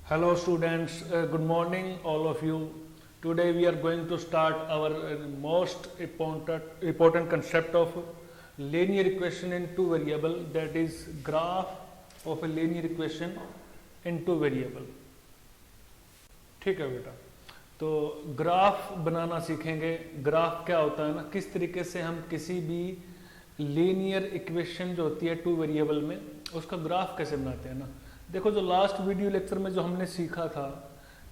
Hello students, good morning all of you. Today we are going to start our most important concept of linear equation in two variable, that is graph of a linear equation in two variable. ठीक है बेटा, तो graph बनाना सीखेंगे। Graph क्या होता है ना, किस तरीके से हम किसी भी लीनियर इक्वेशन जो होती है टू वेरिएबल में उसका ग्राफ कैसे बनाते हैं ना। देखो, जो लास्ट वीडियो लेक्चर में जो हमने सीखा था,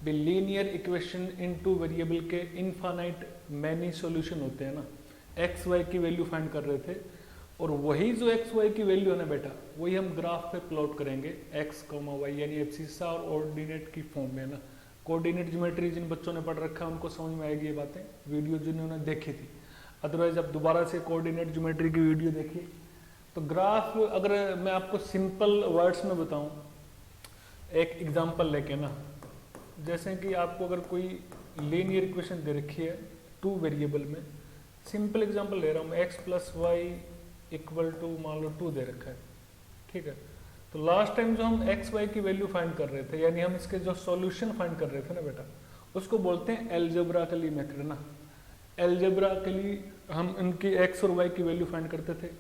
the linear equation in two variable के इनफाइनाइट मैनी सॉल्यूशन होते हैं ना। एक्स वाई की वैल्यू फाइंड कर रहे थे, और वही जो एक्स वाई की वैल्यू है ना बेटा, वही हम ग्राफ पे प्लॉट करेंगे एक्स कॉमा वाई, यानी एब्सिसा और ऑर्डिनेट की फॉर्म में ना। कोऑर्डिनेट ज्योमेट्री जिन बच्चों ने पढ़ रखा है उनको समझ में आएगी ये बातें, वीडियो जिन्होंने देखी थी। अदरवाइज आप दोबारा से कोऑर्डिनेट ज्योमेट्री की वीडियो देखिए। तो ग्राफ अगर मैं आपको सिंपल वर्ड्स में बताऊं, एक एग्जांपल लेके ना, जैसे कि आपको अगर कोई लीनियर इक्वेशन दे रखी है टू वेरिएबल में, सिंपल एग्जांपल ले रहा हूँ, x plus y equal to मान लो 2 दे रखा है, ठीक है। तो लास्ट टाइम जो हम एक्स वाई की वैल्यू फाइंड कर रहे थे, यानी हम इसके जो सॉल्यूशन फाइंड कर रहे थे ना बेटा, उसको बोलते हैं एल्जेब्राइकली मेथड ना। एल्जेब्राइकली हम इनकी एक्स और वाई की वैल्यू फाइंड करते थे।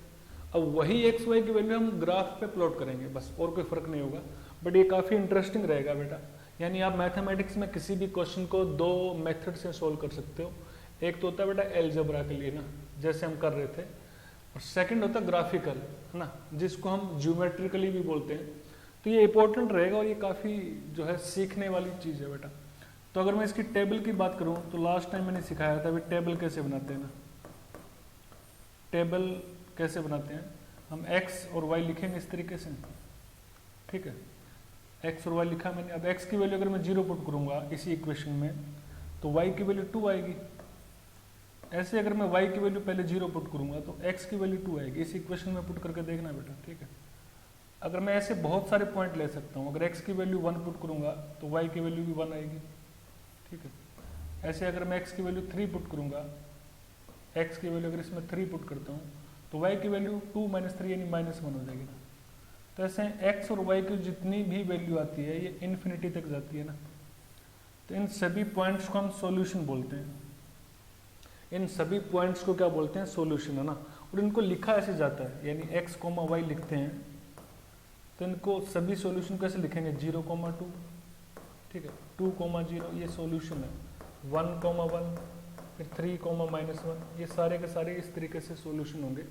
अब वही एक्स वाई की वैल्यू हम ग्राफ पे प्लॉट करेंगे, बस, और कोई फर्क नहीं होगा। बट ये काफ़ी इंटरेस्टिंग रहेगा बेटा, यानी आप मैथमेटिक्स में किसी भी क्वेश्चन को दो मेथड से सोल्व कर सकते हो। एक तो होता है बेटा एल्जेब्राइकली ना, जैसे हम कर रहे थे, और सेकंड होता है ग्राफिकल, है ना, जिसको हम ज्योमेट्रिकली भी बोलते हैं। तो ये इंपॉर्टेंट रहेगा और ये काफ़ी जो है सीखने वाली चीज़ है बेटा। तो अगर मैं इसकी टेबल की बात करूं, तो लास्ट टाइम मैंने सिखाया था टेबल कैसे बनाते हैं ना। टेबल कैसे बनाते हैं, हम एक्स और वाई लिखेंगे इस तरीके से, ठीक है। एक्स और वाई लिखा मैंने। अब एक्स की वैल्यू अगर मैं 0 पुट करूंगा इसी इक्वेशन में, तो वाई की वैल्यू 2 आएगी। ऐसे अगर मैं y की वैल्यू पहले 0 पुट करूंगा तो x की वैल्यू 2 आएगी। इस इक्वेशन में पुट करके देखना बेटा, ठीक है। अगर मैं ऐसे बहुत सारे पॉइंट ले सकता हूँ, अगर x की वैल्यू 1 पुट करूंगा तो y की वैल्यू भी 1 आएगी, ठीक है। ऐसे अगर मैं x की वैल्यू 3 पुट करूंगा, x की वैल्यू अगर इसमें 3 पुट करता हूँ तो y की वैल्यू 2 - 3 यानी -1 हो जाएगी ना। तो ऐसे x और y की जितनी भी वैल्यू आती है ये इन्फिनिटी तक जाती है ना। तो इन सभी पॉइंट्स को हम सोल्यूशन बोलते हैं। इन सभी पॉइंट्स को क्या बोलते हैं, सॉल्यूशन, है ना। और इनको लिखा ऐसे जाता है, यानी x, y लिखते हैं, तो इनको सभी सॉल्यूशन कैसे लिखेंगे, 0, 2, ठीक है, 2, 0, ये सॉल्यूशन है। 1, 1, फिर 3, -1, ये सारे के सारे इस तरीके से सॉल्यूशन होंगे।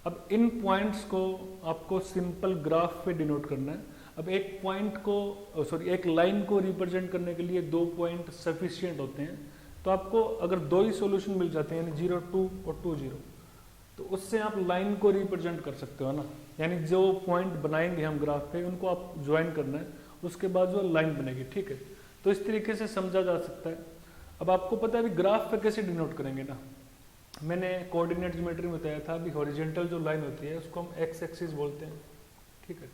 अब इन पॉइंट्स को आपको सिंपल ग्राफ पे डिनोट करना है। अब एक पॉइंट को एक लाइन को रिप्रेजेंट करने के लिए 2 पॉइंट सफिशियंट होते हैं। तो आपको अगर 2 ही सॉल्यूशन मिल जाते हैं, यानी 0, 2 और 2, 0, तो उससे आप लाइन को रिप्रेजेंट कर सकते हो ना। यानी जो पॉइंट बनाएंगे हम ग्राफ पे, उनको आप ज्वाइन करना है, उसके बाद जो लाइन बनेगी, ठीक है। तो इस तरीके से समझा जा सकता है। अब आपको पता है अभी ग्राफ पे कैसे डिनोट करेंगे ना। मैंने कोऑर्डिनेट ज्योमेट्री में बताया था, अभी हॉरिजॉन्टल जो लाइन होती है उसको हम एक्स एक्सिस बोलते हैं, ठीक है,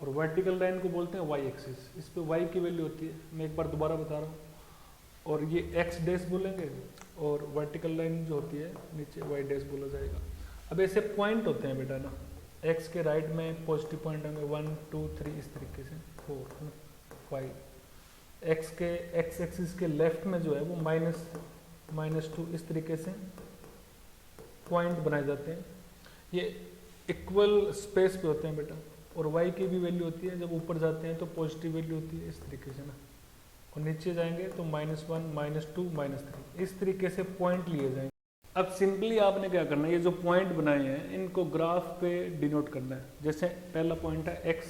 और वर्टिकल लाइन को बोलते हैं वाई एक्सिस। इस पे वाई की वैल्यू होती है, मैं एक बार दोबारा बता रहा हूँ। और ये एक्स डैश बोलेंगे, और वर्टिकल लाइन जो होती है नीचे वाई डैश बोला जाएगा। अब ऐसे पॉइंट होते हैं बेटा ना, एक्स के राइट में पॉजिटिव पॉइंट होंगे 1, 2, 3 इस तरीके से, 4, 5। एक्स के एक्स एक्सिस के लेफ्ट में जो है वो -2 इस तरीके से पॉइंट बनाए जाते हैं। ये इक्वल स्पेस पे होते हैं बेटा। और वाई की भी वैल्यू होती है, जब ऊपर जाते हैं तो पॉजिटिव वैल्यू होती है इस तरीके से ना, और नीचे जाएंगे तो -1, -2, -3 इस तरीके से पॉइंट लिए जाएंगे। अब सिंपली आपने क्या करना है, ये जो पॉइंट बनाए हैं इनको ग्राफ पे डिनोट करना है। जैसे पहला पॉइंट है x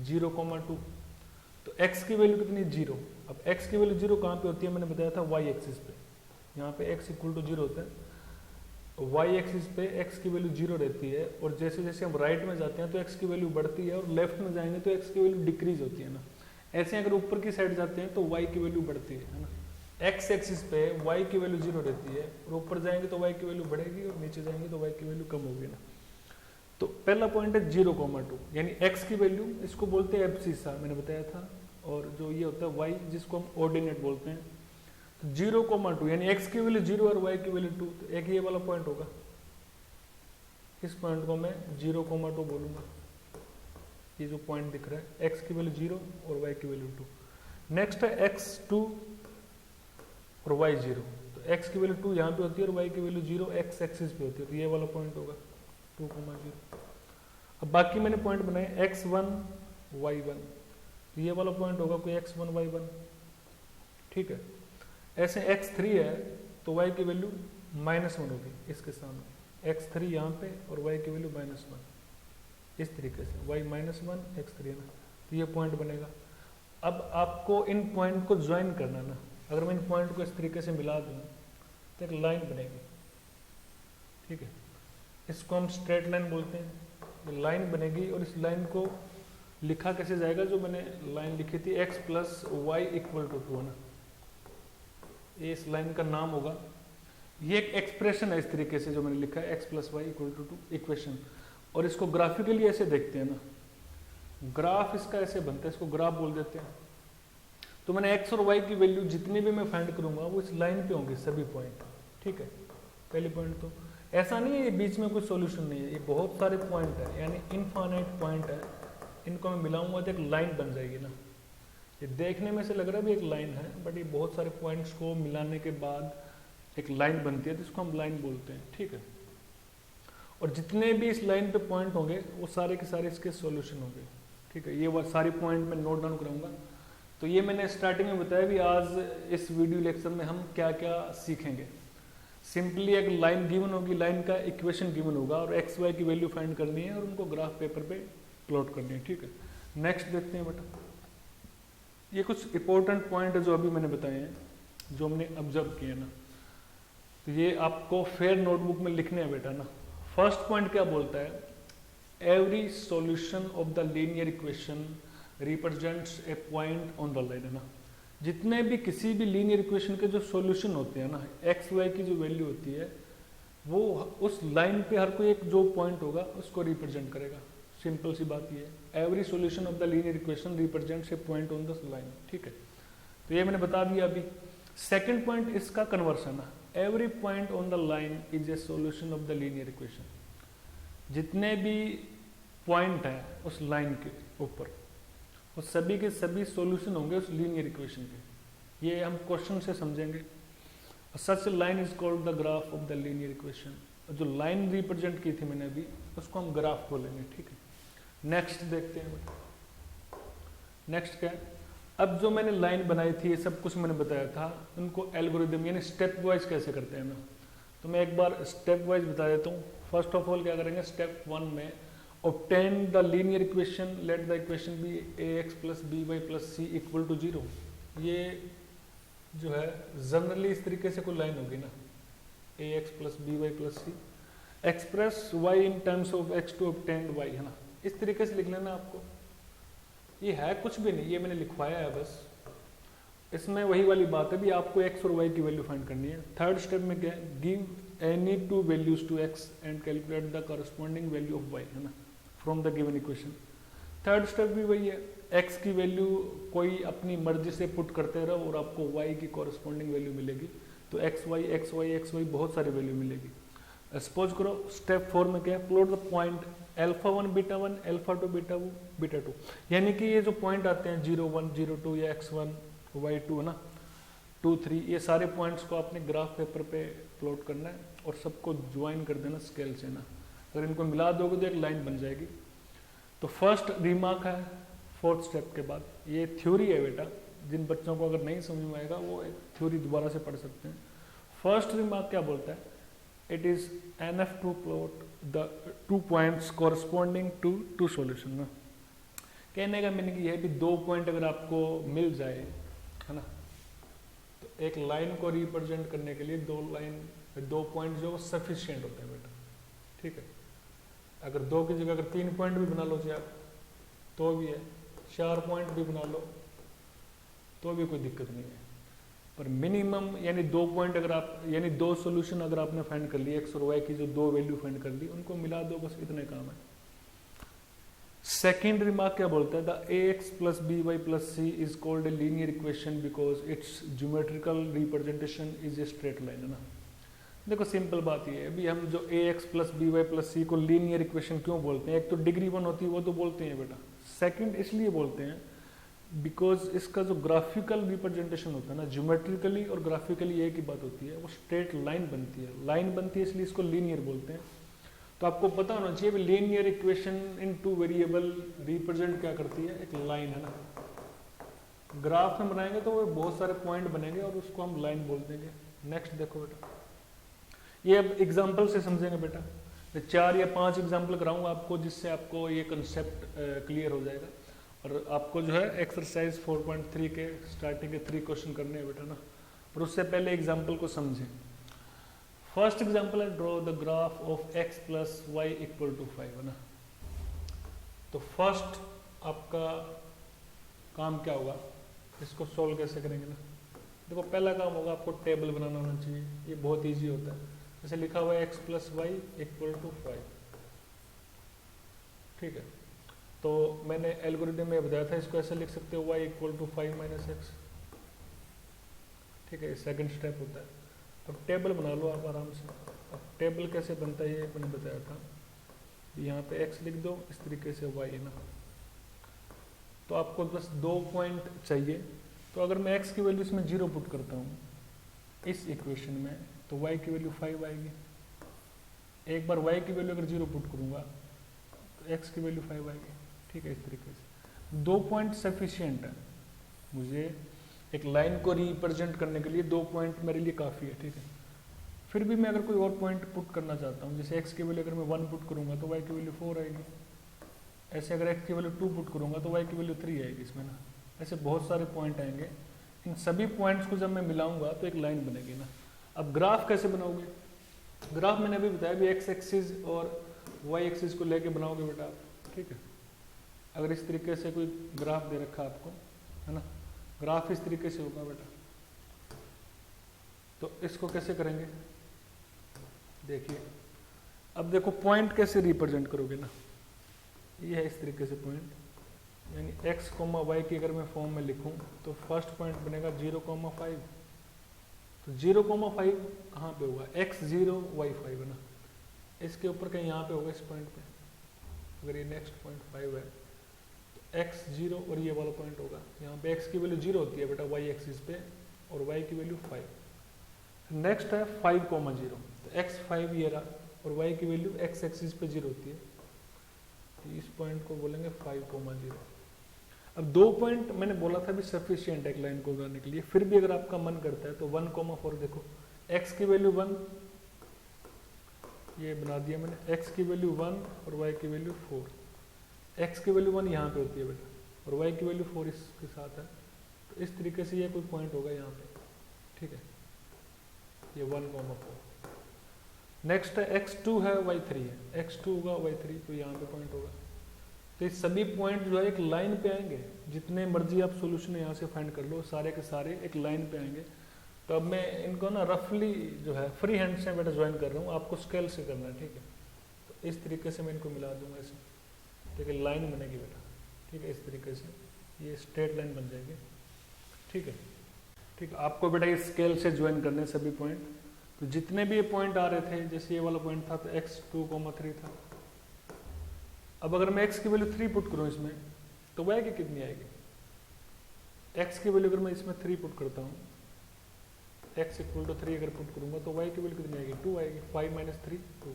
0, 2, तो x की वैल्यू कितनी, 0। अब x की वैल्यू 0 कहाँ पे होती है, मैंने बताया था y एक्सिस पे। यहाँ पे x = 0 होता है, y एक्सिस पे x की वैल्यू 0 रहती है, और जैसे जैसे हम राइट में जाते हैं तो x की वैल्यू बढ़ती है, और लेफ्ट में जाएंगे तो x की वैल्यू डिक्रीज होती है ना। ऐसे अगर ऊपर की साइड जाते हैं तो y की वैल्यू बढ़ती है ना। x एक्सिस पे y की वैल्यू 0 रहती है, और ऊपर जाएंगे तो y की वैल्यू बढ़ेगी, और नीचे जाएंगे तो y की वैल्यू कम होगी ना। तो पहला पॉइंट है 0, 2, यानी x की वैल्यू, इसको बोलते हैं एब्सिसा, मैंने बताया था। और जो ये होता है y, जिसको हम ऑर्डिनेट बोलते हैं, तो 0, 2 यानी x की वैल्यू 0 और y की वैल्यू 2, तो एक ये वाला पॉइंट होगा। इस पॉइंट को मैं 0, 2 बोलूंगा। ये जो पॉइंट दिख रहा है, x की वैल्यू 0 और y की वैल्यू 2। नेक्स्ट है x2 और y0। तो x की वैल्यू 2 यहाँ पे होती है और y की वैल्यू 0 x एक्सिस पे होती है, तो ये वाला पॉइंट होगा 2,0। अब बाकी मैंने पॉइंट बनाए x1 y1, तो ये वाला पॉइंट होगा कोई x1 y1, ठीक है। ऐसे x3 है तो y की वैल्यू -1 होगी इसके सामने, x3 यहाँ पे और y की वैल्यू -1, इस तरीके से y -1 x3 है ना, तो ये पॉइंट बनेगा। अब आपको इन पॉइंट को ज्वाइन करना ना, अगर मैं इन पॉइंट को इस तरीके से मिला दूँ तो एक लाइन बनेगी, ठीक है। इसको हम स्ट्रेट लाइन बोलते हैं, ये लाइन बनेगी और इस लाइन को लिखा कैसे जाएगा, जो मैंने लाइन लिखी थी x + y = 2 है ना, ये इस लाइन का नाम होगा। ये एक एक्सप्रेशन है इस तरीके से जो मैंने लिखा है x + y = 2 इक्वेशन। और इसको ग्राफिकली ऐसे देखते हैं ना, ग्राफ इसका ऐसे बनता है, इसको ग्राफ बोल देते हैं। तो मैंने x और y की वैल्यू जितनी भी मैं फाइंड करूंगा वो इस लाइन पे होंगे सभी पॉइंट, ठीक है। पहली पॉइंट तो ऐसा नहीं है ये बीच में कोई सॉल्यूशन नहीं है, ये बहुत सारे पॉइंट है, यानी इनफाइनाइट पॉइंट है। इनको मैं मिलाऊंगा तो एक लाइन बन जाएगी ना। ये देखने में से लग रहा है भी एक लाइन है, बट ये बहुत सारे पॉइंट्स को मिलाने के बाद एक लाइन बनती है, जिसको हम लाइन बोलते हैं, ठीक है। और जितने भी इस लाइन पे पॉइंट होंगे वो सारे के सारे इसके सॉल्यूशन होंगे, ठीक है। ये सारी पॉइंट मैं नोट डाउन कराऊंगा। तो ये मैंने स्टार्टिंग में बताया भी आज इस वीडियो लेक्चर में हम क्या क्या सीखेंगे। सिंपली एक लाइन गिवन होगी, लाइन का इक्वेशन गिवन होगा और एक्स वाई की वैल्यू फाइंड करनी है और उनको ग्राफ पेपर पे प्लॉट करनी है, ठीक है। नेक्स्ट देखते हैं बेटा, ये कुछ इंपॉर्टेंट पॉइंट है जो अभी मैंने बताए हैं, जो हमने ऑब्जर्व किए ना, तो ये आपको फेयर नोटबुक में लिखने हैं बेटा ना। फर्स्ट पॉइंट क्या बोलता है, every solution of the linear equation represents A point on the line, है ना। जितने भी किसी भी लीनियर इक्वेशन के जो सॉल्यूशन होते हैं ना, एक्स वाई की जो वैल्यू होती है वो उस लाइन पे हर कोई एक जो पॉइंट होगा उसको रिप्रेजेंट करेगा। सिंपल सी बात ये है, every solution of the linear equation represents A point on the line, ठीक है। तो ये मैंने बता दिया अभी। सेकंड पॉइंट इसका कन्वर्सन है, every point on the line is a solution of the linear equation. जितने भी पॉइंट है उस लाइन के ऊपर वो सभी के सभी सॉल्यूशन होंगे उस लीनियर इक्वेशन के। ये हम क्वेश्चन से समझेंगे। Such line is called the graph of the linear equation. जो लाइन रिप्रेजेंट की थी मैंने अभी उसको हम ग्राफ बोलेंगे, ठीक है। नेक्स्ट देखते हैं, नेक्स्ट क्या है, अब जो मैंने लाइन बनाई थी ये सब कुछ मैंने बताया था, उनको एल्गोरिदम यानी स्टेप वाइज कैसे करते हैं ना, तो मैं एक बार स्टेप वाइज बता देता हूँ। फर्स्ट ऑफ ऑल क्या करेंगे, स्टेप 1 में obtain the linear equation, let the equation be ax plus by plus c equal to 0। ये जो है जनरली इस तरीके से कोई लाइन होगी ना, ax plus by plus c express y in terms of x to obtain y, है ना। इस तरीके से लिख लेना आपको। ये है कुछ भी नहीं, ये मैंने लिखवाया है बस। इसमें वही वाली बात है भी आपको x और y की वैल्यू फाइंड करनी है। थर्ड स्टेप में क्या है, give any two values to x and calculate the corresponding value of y, है ना, from the given equation. Third step भी वही है, x की वैल्यू कोई अपनी मर्जी से पुट करते रहो और आपको y की कॉरस्पॉन्डिंग वैल्यू मिलेगी। तो x y बहुत सारी वैल्यू मिलेगी। सपोज करो स्टेप 4 में क्या है, प्लॉट द पॉइंट α1 β1 α2 β2, यानी कि ये जो पॉइंट आते हैं 0 1 0 2 या x1 y2 है ना, 2 3, ये सारे पॉइंट्स को आपने ग्राफ पेपर पे प्लॉट करना है और सबको ज्वाइन कर देना स्केल से ना। अगर इनको मिला दोगे तो एक लाइन बन जाएगी। तो फर्स्ट रिमार्क है फोर्थ स्टेप के बाद, ये थ्योरी है बेटा, जिन बच्चों को अगर नहीं समझ में आएगा वो एक थ्योरी दोबारा से पढ़ सकते हैं। फर्स्ट रिमार्क क्या बोलता है, it is enough to plot the 2 points corresponding to 2 solution ना। कहने का मीनिंग ये है कि 2 पॉइंट अगर आपको मिल जाए, है ना, तो एक लाइन को रिप्रेजेंट करने के लिए 2 पॉइंट जो सफिशिएंट होते हैं बेटा, ठीक है। अगर 2 की जगह अगर 3 पॉइंट भी बना लो जी आप तो भी है, 4 पॉइंट भी बना लो तो भी कोई दिक्कत नहीं है। पर मिनिमम यानी 2 पॉइंट अगर आप यानी 2 सॉल्यूशन अगर आपने फाइंड कर लिए, एक्स और वाई की जो 2 वैल्यू फाइंड कर ली, उनको मिला दो, बस इतने काम है। सेकेंड रिमार्क क्या बोलता है, the ax plus by plus c is called a linear equation because it's geometrical representation is a straight line, है ना। देखो सिंपल बात ये है, अभी हम जो ax plus by plus c को लीनियर इक्वेशन क्यों बोलते हैं, एक तो डिग्री 1 होती है वो तो बोलते हैं बेटा, सेकंड इसलिए बोलते हैं बिकॉज इसका जो ग्राफिकल रिप्रेजेंटेशन होता है ना, ज्योमेट्रिकली और ग्राफिकली एक ही बात होती है, वो स्ट्रेट लाइन बनती है। लाइन बनती है इसलिए इसको लीनियर बोलते हैं। तो आपको पता होना चाहिए linear equation in two variable represent क्या करती है, एक लाइन है ना। ग्राफ में बनाएंगे तो वो बहुत सारे पॉइंट बनेंगे और उसको हम लाइन बोल देंगे। नेक्स्ट देखो बेटा, ये अब एग्जाम्पल से समझेंगे बेटा। 4 या 5 एग्जाम्पल कराऊंगा आपको, जिससे आपको ये कंसेप्ट क्लियर हो जाएगा। और आपको जो है एक्सरसाइज 4.3 के स्टार्टिंग के 3 क्वेश्चन करने हैं बेटा ना। और उससे पहले एग्जाम्पल को समझें। फर्स्ट एग्जाम्पल है draw the graph of x plus y equal to 5, है ना। तो फर्स्ट आपका काम क्या होगा, इसको सोल्व कैसे करेंगे ना। देखो पहला काम होगा आपको टेबल बनाना होना चाहिए, ये बहुत इजी होता है। जैसे लिखा हुआ है x plus y equal to 5, ठीक है। तो मैंने एल्गोरिथम में बताया था, इसको ऐसे लिख सकते हो y equal to 5 minus x, ठीक है। सेकंड स्टेप होता है। अब टेबल बना लो आप आराम से। अब टेबल कैसे बनता है ये मैंने बताया था। यहाँ पे x लिख दो, इस तरीके से y है ना। तो आपको बस 2 पॉइंट चाहिए। तो अगर मैं x की वैल्यू इसमें 0 पुट करता हूँ इस इक्वेशन में, तो y की वैल्यू 5 आएगी। एक बार y की वैल्यू अगर 0 पुट करूँगा तो x की वैल्यू 5 आएगी, ठीक है। इस तरीके से 2 पॉइंट सफिशियंट है मुझे एक लाइन को रिप्रेजेंट करने के लिए। 2 पॉइंट मेरे लिए काफ़ी है, ठीक है। फिर भी मैं अगर कोई और पॉइंट पुट करना चाहता हूँ, जैसे x की वैल्यू अगर मैं 1 पुट करूँगा तो y की वैल्यू 4 आएगी। ऐसे अगर x की वैल्यू 2 पुट करूँगा तो y की वैल्यू 3 आएगी इसमें ना। ऐसे बहुत सारे पॉइंट आएंगे। इन सभी पॉइंट्स को जब मैं मिलाऊंगा तो एक लाइन बनेगी ना। अब ग्राफ कैसे बनाओगे, ग्राफ मैंने अभी बताया भी x एक्सिस और y एक्सिस को लेके बनाओगे बेटा आप, ठीक है। अगर इस तरीके से कोई ग्राफ दे रखा आपको, है ना, ग्राफ इस तरीके से होगा बेटा। तो इसको कैसे करेंगे देखिए। अब देखो पॉइंट कैसे रिप्रेजेंट करोगे ना, ये है इस तरीके से पॉइंट, यानी x, y की अगर मैं फॉर्म में लिखूं तो फर्स्ट पॉइंट बनेगा 0,5। तो 0,5 कहाँ पे होगा, x0 y5 है ना। इसके ऊपर कहीं यहाँ पे होगा इस पॉइंट पे। अगर ये नेक्स्ट पॉइंट 5 है तो x0 और ये वाला पॉइंट होगा। यहाँ पे x की वैल्यू 0 होती है बेटा y एक्सिस पे, और y की वैल्यू 5। नेक्स्ट है 5,0, तो x5 ये रहा, और y की वैल्यू x एक्सिस पे 0 होती है। तो इस पॉइंट को बोलेंगे 5,0। अब 2 पॉइंट मैंने बोला था भी सफिशिएंट एक लाइन को बनाने के लिए। फिर भी अगर आपका मन करता है तो 1,4 देखो, x की वैल्यू 1, ये बना दिया मैंने, x की वैल्यू 1 और y की वैल्यू 4। x की वैल्यू 1 यहाँ पे होती है बेटा, और y की वैल्यू 4 इसके साथ है। तो इस तरीके से ये कोई पॉइंट होगा यहाँ पे, ठीक है। ये 1,4। नेक्स्ट है x2 है y3 है, x2 होगा y3, तो यहाँ पे पॉइंट होगा। तो ये सभी पॉइंट जो है एक लाइन पे आएंगे। जितने मर्जी आप सॉल्यूशन यहाँ से फाइंड कर लो, सारे के सारे एक लाइन पे आएंगे। तो अब मैं इनको ना रफली जो है फ्री हैंड से बेटा ज्वाइन कर रहा हूँ, आपको स्केल से करना है, ठीक है। तो इस तरीके से मैं इनको मिला दूंगा ऐसे, ठीक है। लाइन बनेगी बेटा, ठीक है। इस तरीके से ये स्ट्रेट लाइन बन जाएगी, ठीक है। ठीक है, आपको बेटा ये स्केल से ज्वाइन करने सभी पॉइंट। तो जितने भी ये पॉइंट आ रहे थे, जैसे ये वाला पॉइंट था तो x2,3 था। अब अगर मैं x की वैल्यू 3 पुट करूँ इसमें, तो y की कितनी आएगी, x की वैल्यू अगर मैं इसमें 3 पुट करता हूँ, x इक्वल टू 3 अगर पुट करूँगा तो y की वैल्यू कितनी आएगी, 2 आएगी। 5 माइनस 3 2।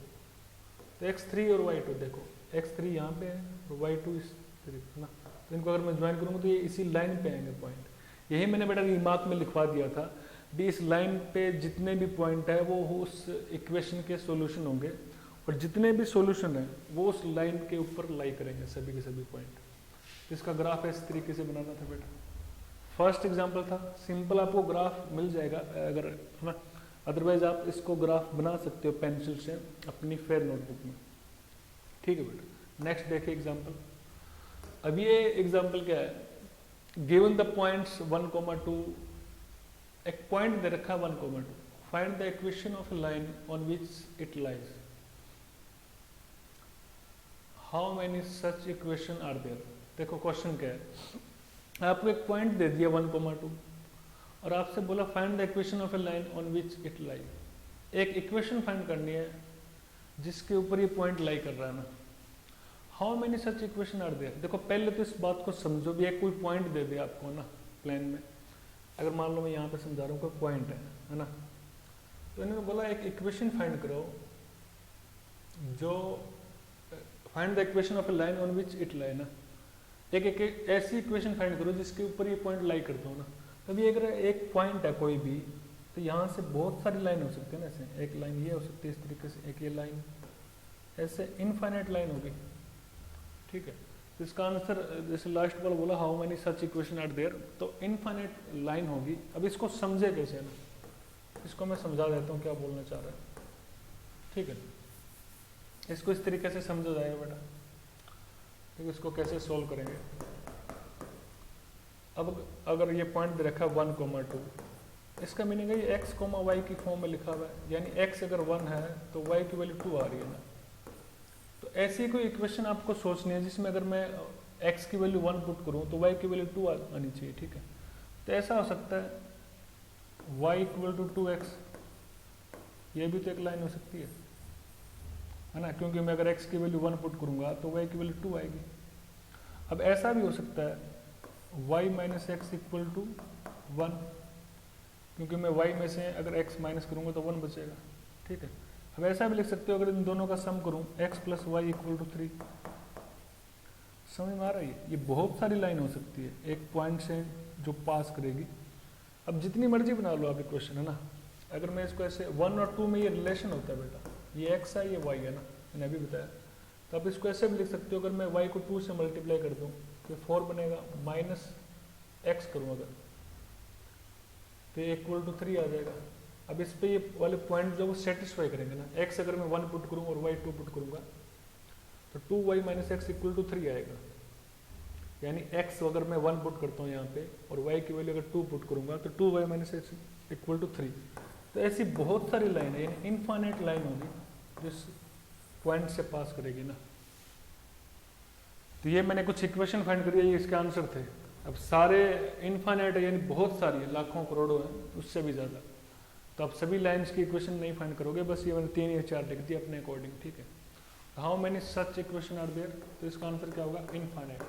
तो x3 और y2 देखो, x3 यहाँ पे है और y2 इस तरीके ना। तो इनको अगर मैं ज्वाइन करूँगा तो ये इसी लाइन पे आएंगे पॉइंट। यही मैंने बेटा रिमार्क में लिखवा दिया था भी इस लाइन पे जितने भी पॉइंट है वो उस इक्वेशन के सॉल्यूशन होंगे, और जितने भी सॉल्यूशन है वो उस लाइन के ऊपर लाई करेंगे सभी के सभी पॉइंट। तो इसका ग्राफ इस तरीके से बनाना था बेटा। फर्स्ट एग्जांपल था, सिंपल आपको ग्राफ मिल जाएगा अगर, है ना। अदरवाइज आप इसको ग्राफ बना सकते हो पेंसिल से अपनी फेयर नोटबुक में, ठीक है बेटा। नेक्स्ट देखिए एग्जांपल। अब ये एग्जांपल क्या है, गिवन द पॉइंट्स 1,2, एक पॉइंट दे रखा 1,2, find the equation of a line on which it lies. How many such equation are there. देखो क्वेश्चन क्या है, आपको एक पॉइंट दे दिया 1,2 और आपसे बोला find the equation of a line on which it lies. एक इक्वेशन फाइंड करनी है जिसके ऊपर ये पॉइंट लाई कर रहा है ना। How many such equation are there. देखो पहले तो इस बात को समझो भी, एक कोई पॉइंट दे दे आपको ना प्लेन में, अगर मान लो मैं यहाँ पे समझा रहा हूँ कोई पॉइंट है ना, तो इन्होंने बोला एक इक्वेशन फाइंड करो जो find the equation of a line on which it लाई ना, एक ऐसी इक्वेशन फाइंड करो जिसके ऊपर ये पॉइंट लाई करता हो ना। तभी अगर एक पॉइंट है कोई भी, तो यहाँ से बहुत सारी लाइन हो सकती है ना, ऐसे एक लाइन ये हो सकती है इस तरीके से, एक ये लाइन, ऐसे इनफाइनाइट लाइन होगी, ठीक है। तो इसका आंसर जैसे लास्ट वाला बोला how many such equation are there, तो इनफाइनाइट लाइन होगी। अब इसको समझे कैसे ना, इसको मैं समझा देता हूँ क्या बोलना चाह रहा है, ठीक है। इसको इस तरीके से समझा जाएगा बेटा, ठीक है। इसको कैसे सोल्व करेंगे, अब अगर ये पॉइंट दे रखा है 1,2, इसका मीनिंग है ये x, y की फॉर्म में लिखा हुआ है, यानी x अगर 1 है तो y की वैल्यू 2 आ रही है ना। तो ऐसी कोई इक्वेशन आपको सोचनी है जिसमें अगर मैं x की वैल्यू 1 पुट करूं तो y की वैल्यू 2 आनी चाहिए, ठीक है। तो ऐसा हो सकता है y इक्वल टू 2x, ये भी तो एक लाइन हो सकती है ना, क्योंकि मैं अगर x की वैल्यू 1 पुट करूंगा तो y की वैल्यू 2 आएगी। अब ऐसा भी हो सकता है y minus x equal to 1, क्योंकि मैं y में से अगर x माइनस करूंगा तो 1 बचेगा, ठीक है। अब ऐसा भी लिख सकते हो अगर इन दोनों का सम करूं x plus y equal to 3, समझ में आ रही है। ये बहुत सारी लाइन हो सकती है एक पॉइंट से जो पास करेगी। अब जितनी मर्जी बना लो आप इक्वेशन, है ना। अगर मैं इसको ऐसे 1 और 2 में ये रिलेशन होता है बेटा, ये x है ये y है ना, मैंने अभी बताया। तो आप इसको ऐसे भी लिख सकते हो, अगर मैं y को 2 से मल्टीप्लाई कर दूं तो 4 बनेगा, माइनस x करूँ अगर तो इक्वल टू 3 आ जाएगा। अब इस पे ये वाले पॉइंट जो वो सेटिस्फाई करेंगे ना, x अगर मैं 1 पुट करूँ और y 2 पुट करूँगा तो 2y minus x equal to 3 आएगा। यानी x अगर मैं 1 पुट करता हूँ यहाँ पे और y की वैल्यू अगर 2 पुट करूँगा तो 2y minus x equal to 3। तो ऐसी बहुत सारी लाइन है, यानी इनफाइनाइट लाइन होगी जो इस पॉइंट से पास करेगी ना। तो ये मैंने कुछ इक्वेशन फाइंड करी है, ये इसके आंसर थे। अब सारे इनफाइनाइट है, यानी बहुत सारी है, लाखों करोड़ों है, उससे भी ज़्यादा। तो आप सभी लाइंस की इक्वेशन नहीं फाइंड करोगे, बस ये मैंने 3 या 4 लिख दी अपने अकॉर्डिंग, ठीक है। How many such equation are there, तो इसका आंसर क्या होगा, इनफाइनाइट।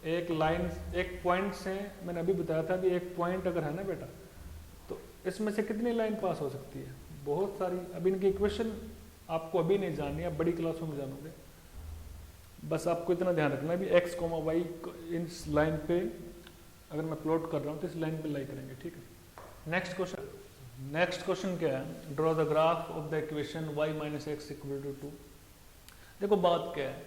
एक लाइन, एक पॉइंट से मैंने अभी बताया था कि एक पॉइंट अगर है ना बेटा, तो इसमें से कितनी लाइन पास हो सकती है, बहुत सारी। अब इनकी इक्वेशन आपको अभी नहीं जाननी है, बड़ी क्लासों में जानोगे। बस आपको इतना ध्यान रखना है भी x, y इस लाइन पे अगर मैं प्लॉट कर रहा हूँ तो इस लाइन पे लाई करेंगे, ठीक है। नेक्स्ट क्वेश्चन क्या है, draw the graph of the equation y minus x equal to 2। देखो बात क्या है,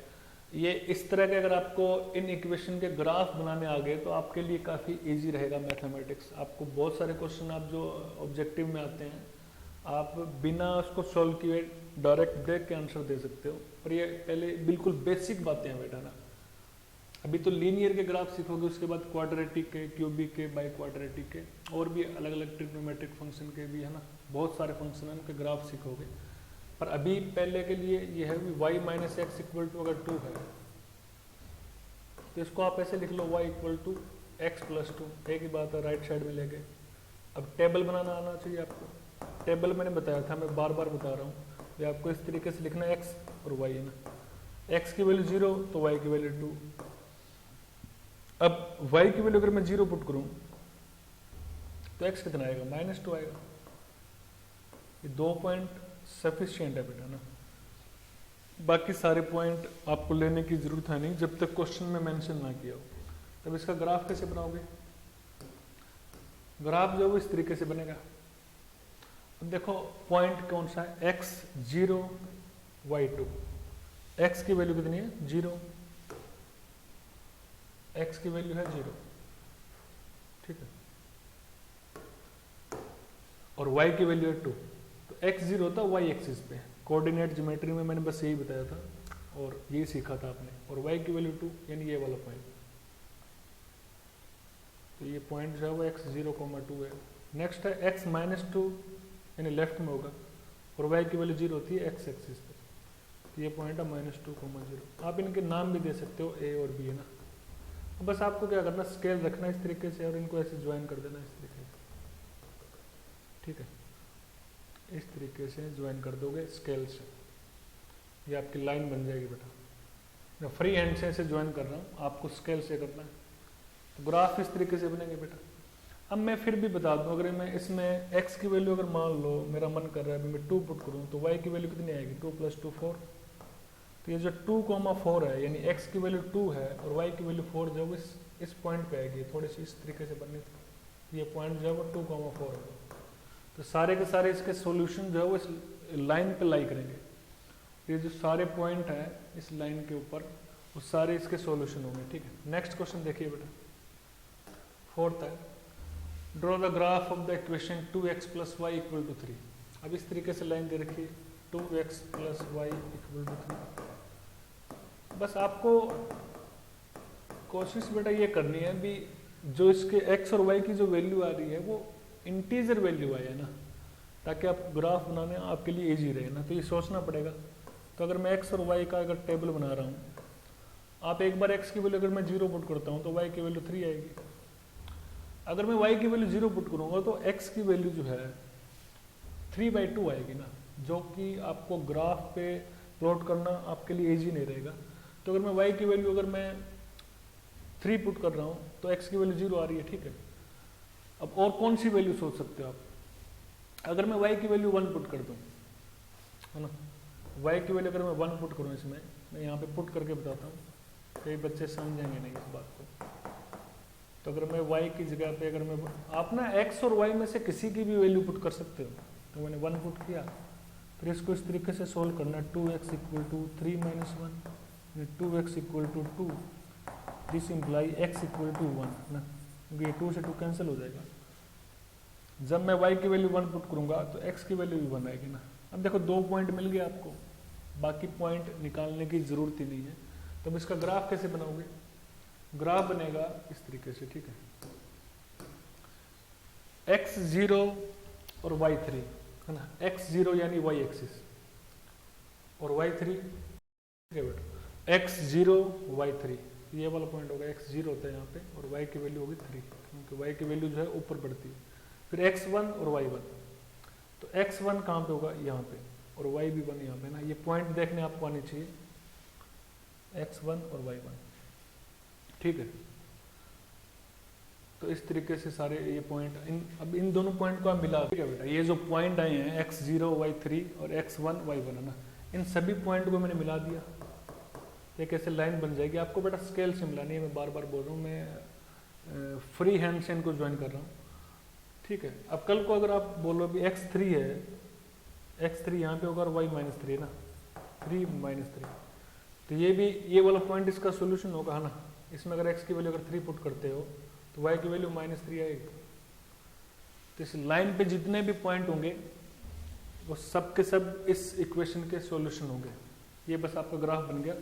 ये इस तरह के अगर आपको इन इक्वेशन के ग्राफ बनाने आ गए तो आपके लिए काफ़ी इजी रहेगा मैथमेटिक्स। आपको बहुत सारे क्वेश्चन आप जो ऑब्जेक्टिव में आते हैं आप बिना उसको सॉल्व किए डायरेक्ट देख के आंसर दे सकते हो। पर ये पहले बिल्कुल बेसिक बातें हैं बेटा ना। अभी तो लीनियर के ग्राफ सीखोगे, उसके बाद क्वाड्रेटिक के, क्यूबिक के, बाई क्वाड्रेटिक के, और भी अलग अलग ट्रिग्नोमेट्रिक फंक्शन के भी, है ना, बहुत सारे फंक्शन हैं उनके ग्राफ सीखोगे। पर अभी पहले के लिए ये है कि y minus x equal to अगर 2 है तो इसको आप ऐसे लिख लो y equal to x plus 2, एक ही बात है, राइट साइड में ले गए। अब टेबल बनाना आना चाहिए आपको। टेबल मैंने बताया था, मैं बार बार बता रहा हूँ, ये आपको इस तरीके से लिखना है x और y है ना। x की वैल्यू 0 तो y की वैल्यू 2। अब y की वैल्यू अगर मैं 0 पुट करूं तो x कितना आएगा, -2 आएगा। ये 2 पॉइंट सफिशिएंट है बेटा ना। बाकी सारे पॉइंट आपको लेने की जरूरत है नहीं जब तक क्वेश्चन में मेंशन ना किया हो। तब इसका ग्राफ कैसे बनाओगे, ग्राफ जो है इस तरीके से बनेगा। अब देखो पॉइंट कौन सा है, x 0 y 2। x की वैल्यू कितनी है, 0, x की वैल्यू है 0, ठीक है, और y की वैल्यू है 2। तो x 0 होता है y एक्सिस पे, कोऑर्डिनेट ज्योमेट्री में मैंने बस यही बताया था और यही सीखा था आपने। और y की वैल्यू 2 यानी ये वाला पॉइंट। तो ये पॉइंट जो है वो x 0,2 है। नेक्स्ट है x -2 यानी लेफ्ट में होगा, और y की वैल्यू 0 होती है x एक्सिस पे। तो ये पॉइंट है -2,0। आप इनके नाम भी दे सकते हो a और b, है ना। बस आपको क्या करना, स्केल रखना इस तरीके से और इनको ऐसे ज्वाइन कर देना इस तरीके से, ठीक है। इस तरीके से ज्वाइन कर दोगे स्केल से, ये आपकी लाइन बन जाएगी बेटा। मैं फ्री हैंड से इसे ज्वाइन कर रहा हूँ, आपको स्केल से करना है। तो ग्राफ इस तरीके से बनेंगे बेटा। अब मैं फिर भी बता दूं, अगर मैं इसमें x की वैल्यू अगर मान लो मेरा मन कर रहा है अभी मैं 2 पुट करूँ तो y की वैल्यू कितनी आएगी, 2 + 2 4। तो ये जो 2,4 है यानी x की वैल्यू 2 है और y की वैल्यू 4 जो इस पॉइंट पे आएगी, थोड़ी सी इस तरीके से बननी थी। ये पॉइंट जो है वो 2,4 है। तो सारे के सारे इसके सॉल्यूशन जो है वो इस लाइन पे लाई करेंगे। ये जो सारे पॉइंट है इस लाइन के ऊपर वो सारे इसके सॉल्यूशन होंगे, ठीक है। नेक्स्ट क्वेश्चन देखिए बेटा, फोर्थ है, draw the graph of the equation 2x + y = 3। अब इस तरीके से लाइन दे रखी है 2x + y = 3। बस आपको कोशिश बेटा ये करनी है भी जो इसके x और y की जो वैल्यू आ रही है वो इंटीजर वैल्यू आए ना, ताकि आप ग्राफ बनाने आपके लिए इजी रहे ना। तो ये सोचना पड़ेगा। तो अगर मैं x और y का अगर टेबल बना रहा हूँ, आप एक बार x की वैल्यू अगर मैं 0 पुट करता हूँ तो y की वैल्यू 3 आएगी। अगर मैं y की वैल्यू 0 पुट करूँगा तो x की वैल्यू जो है 3/2 आएगी ना, जो कि आपको ग्राफ पे प्लॉट करना आपके लिए इजी नहीं रहेगा। तो अगर मैं y की वैल्यू अगर मैं 3 पुट कर रहा हूँ तो x की वैल्यू 0 आ रही है, ठीक है। अब और कौन सी वैल्यू सोच सकते हो आप, अगर मैं y की वैल्यू 1 पुट कर दूँ, है ना, y की वैल्यू अगर मैं 1 पुट करूँ, इसमें मैं यहाँ पे पुट करके बताता हूँ, कई बच्चे समझेंगे नहीं इस बात को। तो अगर मैं y की जगह पे अगर मैं आप ना x और y में से किसी की भी वैल्यू पुट कर सकते हो। तो मैंने 1 पुट किया, फिर इसको इस तरीके से सोल्व करना, 2x = 3 - 1, 2x = 2, this imply x = 1 ना, क्योंकि ये 2 से 2 कैंसिल हो जाएगा। जब मैं y की वैल्यू 1 पुट करूंगा तो x की वैल्यू भी 1 आएगी ना। अब देखो 2 पॉइंट मिल गए आपको, बाकी पॉइंट निकालने की जरूरत ही नहीं है। तो अब इसका ग्राफ कैसे बनाओगे, ग्राफ बनेगा इस तरीके से, ठीक है। x0 और y3 है ना, x0 यानी y एक्सिस और y3, ठीक है बेटा, x0 y3 ये वाला पॉइंट होगा, x0 होता है यहाँ पे और y की वैल्यू होगी 3, क्योंकि y की वैल्यू जो है ऊपर बढ़ती है। फिर x1 और y1, तो x1 कहाँ पे होगा, यहाँ पे, और y भी 1 यहाँ पे ना। ये पॉइंट देखने आपको आनी चाहिए, x1 और y1, ठीक है। तो इस तरीके से सारे ये पॉइंट अब इन दोनों पॉइंट को आप मिला, ठीक है बेटा। ये जो पॉइंट आए हैं x0 y3 और x1 y1 है ना, इन सभी पॉइंट को मैंने मिला दिया, एक ऐसे लाइन बन जाएगी। आपको बेटा स्केल से मिलानी है, मैं बार बार बोल रहा हूँ, मैं फ्री हैंड से इनको ज्वाइन कर रहा हूँ, ठीक है। अब कल को अगर आप बोलो भी x3 है, x3 यहाँ पे होगा और y -3 है ना, 3 - 3, तो ये भी ये वाला पॉइंट इसका सोल्यूशन होगा, है ना। इसमें अगर x की वैल्यू अगर 3 पुट करते हो तो y की वैल्यू -3 आएगी। तो इस लाइन पे जितने भी पॉइंट होंगे वो सब के सब इस इक्वेशन के सॉल्यूशन होंगे। ये बस आपका ग्राफ बन गया।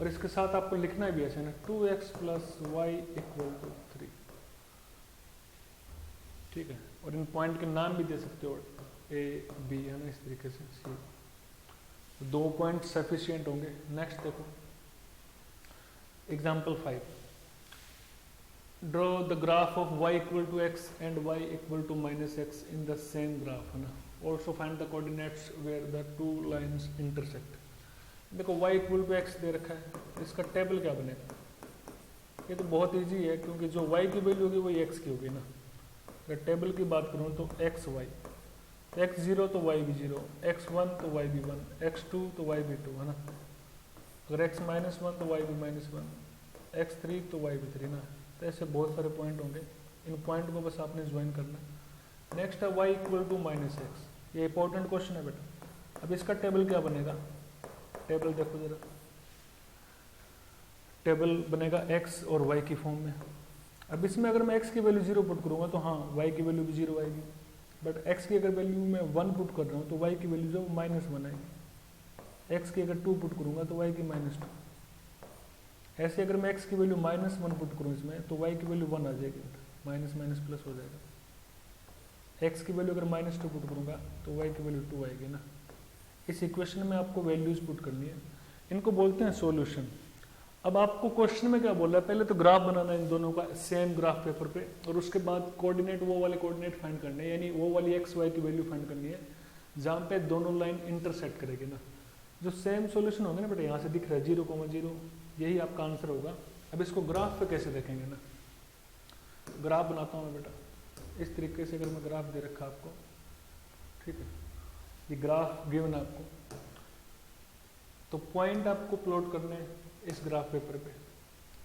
और इसके साथ आपको लिखना भी ऐसे ना, 2x + y = 3, ठीक है। और इन पॉइंट के नाम भी दे सकते हो, a b, है ना, इस तरीके से c। 2 पॉइंट सफिशिएंट होंगे। नेक्स्ट देखो example 5, draw the graph of y = x and y = -x in the same graph, है ना। Also find the coordinates where the 2 lines intersect. देखो y = x दे रखा है, इसका टेबल क्या बनेगा, ये तो बहुत इजी है, क्योंकि जो y की वैल्यू होगी वही x की होगी ना। अगर टेबल की बात करूँ तो x y, x0 तो y भी 0, x1 तो y भी 1, x2 तो y भी 2, है ना। अगर x -1 तो y भी -1, x3 तो y भी 3 ना। तो ऐसे बहुत सारे पॉइंट होंगे, इन पॉइंट को बस आपने ज्वाइन करना है। नेक्स्ट है y = -x, ये इंपॉर्टेंट क्वेश्चन है बेटा। अब इसका टेबल क्या बनेगा, टेबल देखो जरा, टेबल बनेगा x और y की फॉर्म में। अब इसमें अगर मैं x की वैल्यू 0 पुट करूंगा तो हाँ y की वैल्यू भी 0 आएगी, बट x की अगर वैल्यू मैं 1 पुट कर रहा हूँ तो y की वैल्यू जो -1 आएगी। x की अगर 2 पुट करूंगा तो y की -2। ऐसे अगर मैं x की वैल्यू -1 पुट करूँ इसमें तो y की वैल्यू 1 आ जाएगी, माइनस माइनस प्लस हो जाएगा। x की वैल्यू अगर -2 पुट करूंगा तो y की वैल्यू 2 आएगी ना। इस इक्वेशन में आपको वैल्यूज पुट करनी है, इनको बोलते हैं सॉल्यूशन। अब आपको क्वेश्चन में क्या बोल रहा है, पहले तो ग्राफ बनाना है इन दोनों का सेम ग्राफ पेपर पे, और उसके बाद कोऑर्डिनेट वो वाले कोऑर्डिनेट फाइंड करने हैं, यानी वो वाली x y की वैल्यू फाइंड करनी है जहाँ पे दोनों लाइन इंटरसेक्ट करेगी ना। जो सेम सॉल्यूशन होंगे ना बेटा, यहाँ से दिख रहा है 0,0, यही आपका आंसर होगा। अब इसको ग्राफ पे कैसे देखेंगे ना, ग्राफ बनाता हूँ मैं बेटा, इस तरीके से अगर मैं ग्राफ दे रखा आपको, ठीक है, ये ग्राफ गिवन आपको, तो पॉइंट आपको प्लॉट करने हैं इस ग्राफ पेपर पे।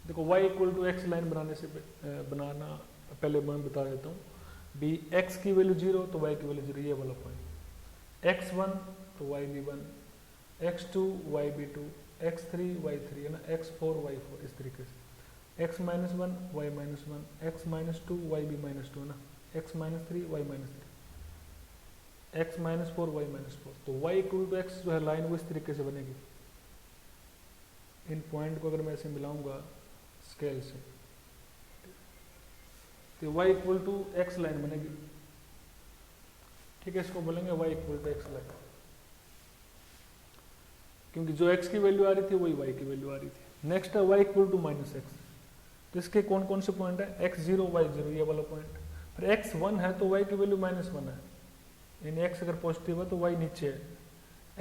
देखो y equal to x line बनाने से बनाना पहले मैं बता देता हूँ, भी x की वैल्यू 0 तो y की वैल्यू 0, ये वाला पॉइंट, x1 तो y भी 1, x2 y भी 2, x3 y3 है ना, x4 y4, इस तरीके से x minus 1 y minus 1, x minus 2 y भी माइनस 2 है ना, x minus 3 y minus 3, x minus 4 y minus 4। तो y इक्वल टू एक्स जो है लाइन वो इस तरीके से बनेगी। इन पॉइंट को अगर मैं ऐसे मिलाऊंगा स्केल से, तो y equal to x line बनेगी, ठीक है, इसको बोलेंगे y equal to x line, क्योंकि जो x की वैल्यू आ रही थी वही y की वैल्यू आ रही थी। नेक्स्ट है y equal to minus x, तो इसके कौन कौन से पॉइंट है, x0 y0, ये वाला पॉइंट। फिर x1 है तो y की वैल्यू माइनस 1 है, यानी x अगर पॉजिटिव है तो y नीचे है,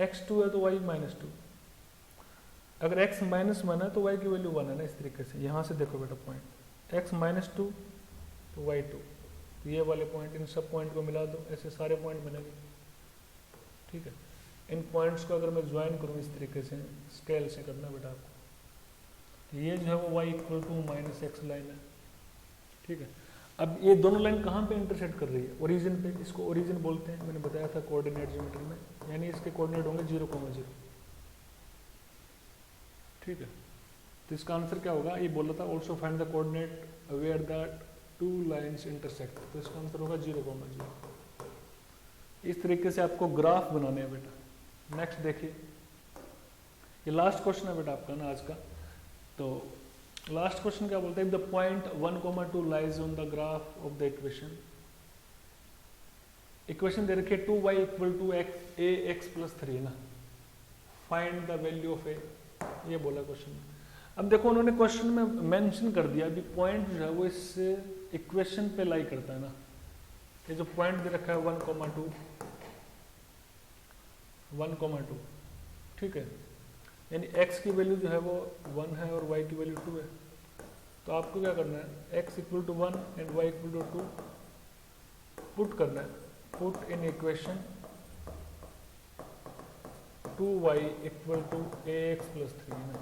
x2 है तो y माइनस 2, अगर x माइनस 1 है तो y की वैल्यू 1 है ना, इस तरीके से। यहाँ से देखो बेटा पॉइंट, x माइनस 2 तो y2, तो ये वाले पॉइंट, इन सब पॉइंट को मिला दो, ऐसे सारे पॉइंट बनेंगे, ठीक है। इन पॉइंट्स को अगर मैं ज्वाइन करूँ इस तरीके से, स्केल से करना बेटा आपको, तो ये जो है वो y equal to minus x line है, ठीक है। अब ये दोनों लाइन कहाँ पे इंटरसेक्ट कर रही है, ओरिजिन पे, इसको ओरिजिन बोलते हैं, मैंने बताया था कोऑर्डिनेट ज्योमेट्री में, यानी इसके कोऑर्डिनेट होंगे 0,0, ठीक है। तो इसका आंसर क्या होगा, ये बोला था also find the coordinate where the two lines intersect, तो इसका आंसर होगा 0,0। इस तरीके से आपको ग्राफ बनाने हैं बेटा। नेक्स्ट देखिए, ये लास्ट क्वेश्चन है बेटा आपका ना आज का। तो लास्ट क्वेश्चन क्या बोलता है, the point 1,2 lies on the graph of the equation, equation दे रखी है 2y equal to ax plus 3 ना, find the value of a, ये बोला क्वेश्चन। अब देखो उन्होंने क्वेश्चन में मेंशन कर दिया, अभी पॉइंट जो है वो इस इक्वेशन पे लाई करता है ना, ये जो पॉइंट दे रखा है 1,2, ठीक है, यानी x की वैल्यू जो है वो 1 है और y की वैल्यू 2 है। तो आपको क्या करना है, x equal to 1 and y equal to 2 put करना है, put in equation 2y equal to ax plus 3 है,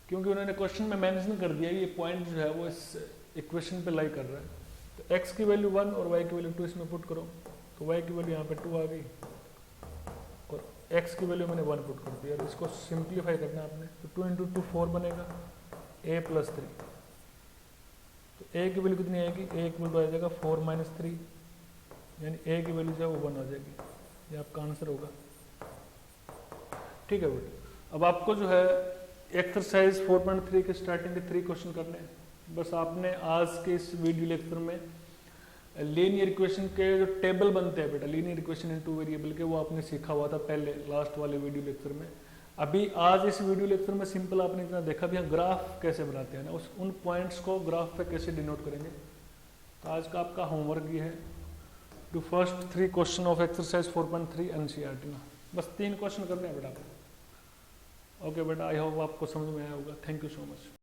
क्योंकि उन्होंने क्वेश्चन में मेंशन कर दिया ये पॉइंट जो है वो इस इक्वेशन पे लाई कर रहा है। तो x की वैल्यू 1 और y की वैल्यू 2 इसमें पुट करो, तो y की वैल्यू यहाँ पे 2 आ गई और x की वैल्यू मैंने 1 पुट कर दिया। और इसको सिंप्लीफाई करना है आपने, तो 2 इंटू 2 4 बनेगा, a प्लस 3, तो a की वैल्यू कितनी आएगी, a इक्वल टू आ जाएगा 4 माइनस 3, यानी a की वैल्यू जो है वो 1 आ जाएगी, ये आपका आंसर होगा, ठीक है बेटा। अब आपको जो है एक्सरसाइज 4.3 के स्टार्टिंग के 3 क्वेश्चन करने हैं। बस आपने आज के इस वीडियो लेक्चर में लीनियर इक्वेशन के जो टेबल बनते हैं बेटा, लीनियर इक्वेशन इन 2 वेरिएबल के, वो आपने सीखा हुआ था पहले लास्ट वाले वीडियो लेक्चर में। अभी आज इस वीडियो लेक्चर में सिंपल आपने इतना देखा भी, ग्राफ कैसे बनाते हैं ना, उन पॉइंट्स को ग्राफ पे कैसे डिनोट करेंगे। तो आज का आपका होमवर्क ये है, to first 3 question of exercise 4.3 NCERT ना, बस 3 क्वेश्चन करने हैं बेटा। ओके बेटा, आई होप आपको समझ में आया होगा। Thank you so much.